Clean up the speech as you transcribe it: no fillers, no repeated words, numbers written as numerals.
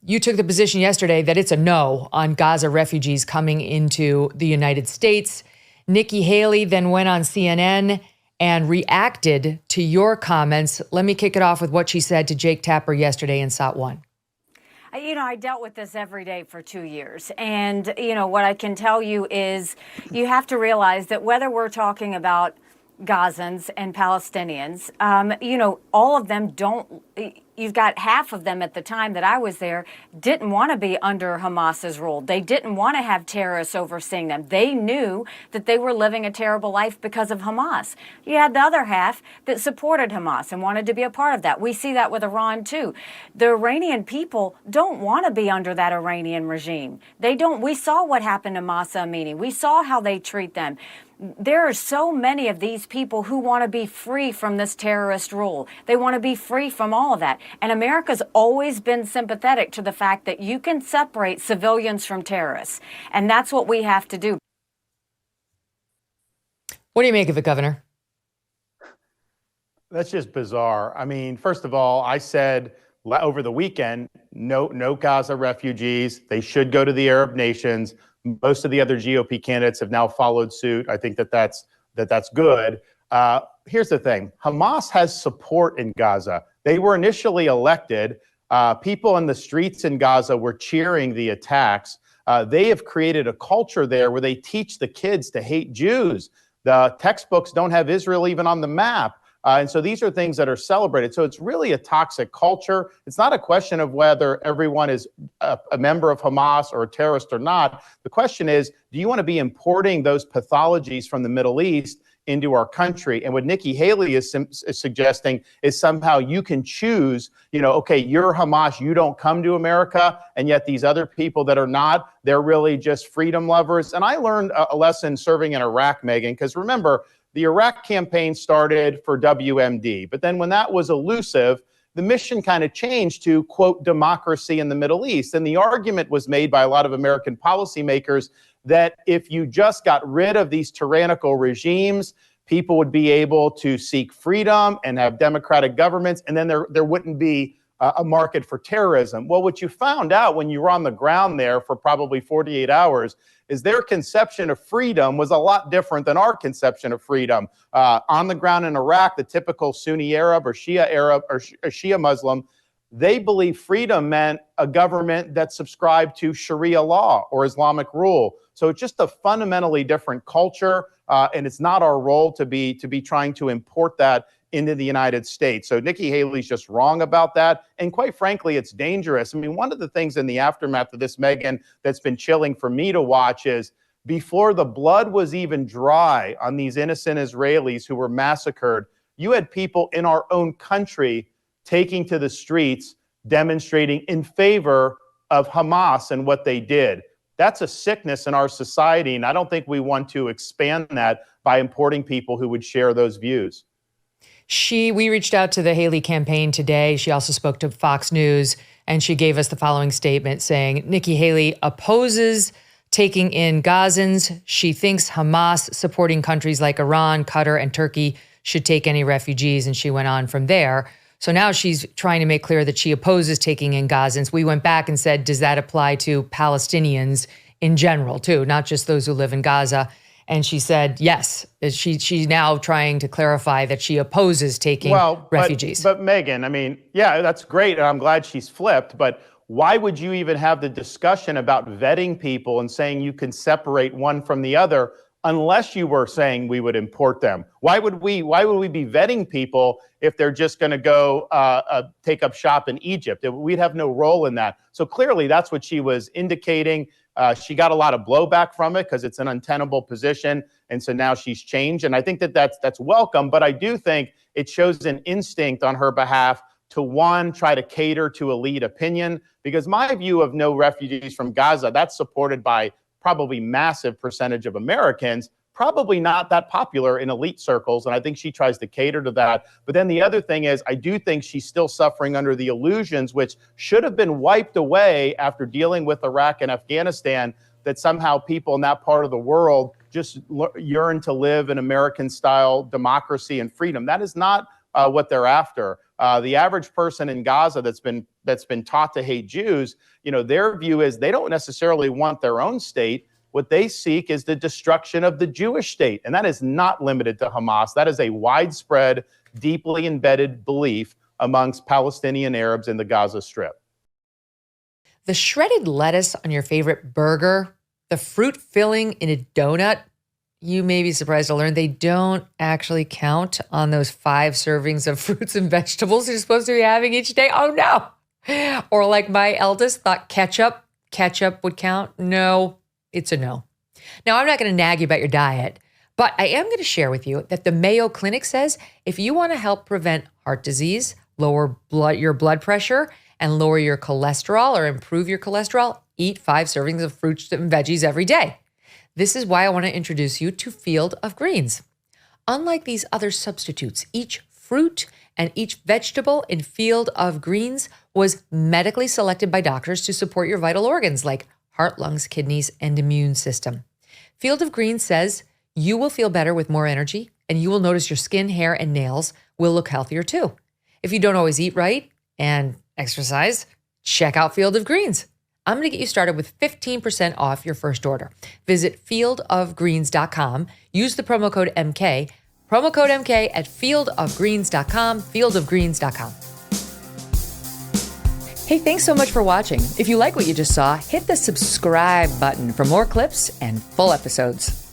You took the position yesterday that it's a no on Gaza refugees coming into the United States. Nikki Haley then went on CNN and reacted to your comments. Let me kick it off with what she said to Jake Tapper yesterday in SOT 1. I dealt with this every day for 2 years. And, what I can tell you is you have to realize that whether we're talking about Gazans and Palestinians, all of them don't. You've got half of them at the time that I was there didn't want to be under Hamas's rule. They didn't want to have terrorists overseeing them. They knew that they were living a terrible life because of Hamas. You had the other half that supported Hamas and wanted to be a part of that. We see that with Iran, too. The Iranian people don't want to be under that Iranian regime. They don't. We saw what happened to Masa Amini. We saw how they treat them. There are so many of these people who want to be free from this terrorist rule. They want to be free from all of that. And America's always been sympathetic to the fact that you can separate civilians from terrorists. And that's what we have to do. What do you make of it, Governor? That's just bizarre. I mean, first of all, I said over the weekend, no Gaza refugees. They should go to the Arab nations. Most of the other GOP candidates have now followed suit. I think that's good. Here's the thing. Hamas has support in Gaza. They were initially elected. People in the streets in Gaza were cheering the attacks. They have created a culture there where they teach the kids to hate Jews. The textbooks don't have Israel even on the map. And so these are things that are celebrated. So it's really a toxic culture. It's not a question of whether everyone is a member of Hamas or a terrorist or not. The question is, do you want to be importing those pathologies from the Middle East into our country? And what Nikki Haley is suggesting is somehow you can choose, okay, you're Hamas, you don't come to America, and yet these other people that are not, they're really just freedom lovers. And I learned a lesson serving in Iraq, Megyn, because remember, the Iraq campaign started for WMD, but then when that was elusive, the mission kind of changed to, quote, democracy in the Middle East. And the argument was made by a lot of American policymakers that if you just got rid of these tyrannical regimes, people would be able to seek freedom and have democratic governments, and then there wouldn't be a market for terrorism. Well, what you found out when you were on the ground there for probably 48 hours is their conception of freedom was a lot different than our conception of freedom. On the ground in Iraq, the typical Sunni Arab or Shia Muslim, they believe freedom meant a government that subscribed to Sharia law or Islamic rule. So it's just a fundamentally different culture, and it's not our role to be trying to import that into the United States. So Nikki Haley's just wrong about that. And quite frankly, it's dangerous. I mean, one of the things in the aftermath of this, Megyn, that's been chilling for me to watch is before the blood was even dry on these innocent Israelis who were massacred, you had people in our own country taking to the streets, demonstrating in favor of Hamas and what they did. That's a sickness in our society, and I don't think we want to expand that by importing people who would share those views. We reached out to the Haley campaign today. She also spoke to Fox News, and she gave us the following statement saying, Nikki Haley opposes taking in Gazans. She thinks Hamas supporting countries like Iran, Qatar, and Turkey should take any refugees. And she went on from there. So now she's trying to make clear that she opposes taking in Gazans. We went back and said, does that apply to Palestinians in general, too, not just those who live in Gaza? And she said, yes. She's now trying to clarify that she opposes taking refugees. But Megyn, I mean, yeah, that's great. And I'm glad she's flipped. But why would you even have the discussion about vetting people and saying you can separate one from the other unless you were saying we would import them? Why would we be vetting people if they're just going to go take up shop in Egypt? We'd have no role in that. So clearly that's what she was indicating. She got a lot of blowback from it because it's an untenable position. And so now she's changed. And I think that's welcome. But I do think it shows an instinct on her behalf to, one, try to cater to elite opinion. Because my view of no refugees from Gaza, that's supported by probably massive percentage of Americans, probably not that popular in elite circles. And I think she tries to cater to that. But then the other thing is, I do think she's still suffering under the illusions, which should have been wiped away after dealing with Iraq and Afghanistan, that somehow people in that part of the world just yearn to live in American-style democracy and freedom. That is not what they're after. The average person in Gaza that's been taught to hate Jews, their view is they don't necessarily want their own state. What they seek is the destruction of the Jewish state. And that is not limited to Hamas. That is a widespread, deeply embedded belief amongst Palestinian Arabs in the Gaza Strip. The shredded lettuce on your favorite burger, the fruit filling in a donut, you may be surprised to learn they don't actually count on those 5 servings of fruits and vegetables you're supposed to be having each day. Oh no. Or like my eldest thought ketchup would count. No, it's a no. Now, I'm not going to nag you about your diet, but I am going to share with you that the Mayo Clinic says if you want to help prevent heart disease, lower your blood pressure, and lower your cholesterol or improve your cholesterol, eat 5 servings of fruits and veggies every day. This is why I want to introduce you to Field of Greens. Unlike these other substitutes, each fruit and each vegetable in Field of Greens was medically selected by doctors to support your vital organs like heart, lungs, kidneys, and immune system. Field of Greens says you will feel better with more energy, and you will notice your skin, hair, and nails will look healthier too. If you don't always eat right and exercise, check out Field of Greens. I'm going to get you started with 15% off your first order. Visit fieldofgreens.com. Use the promo code MK. Promo code MK at fieldofgreens.com, fieldofgreens.com. Hey, thanks so much for watching. If you like what you just saw, hit the subscribe button for more clips and full episodes.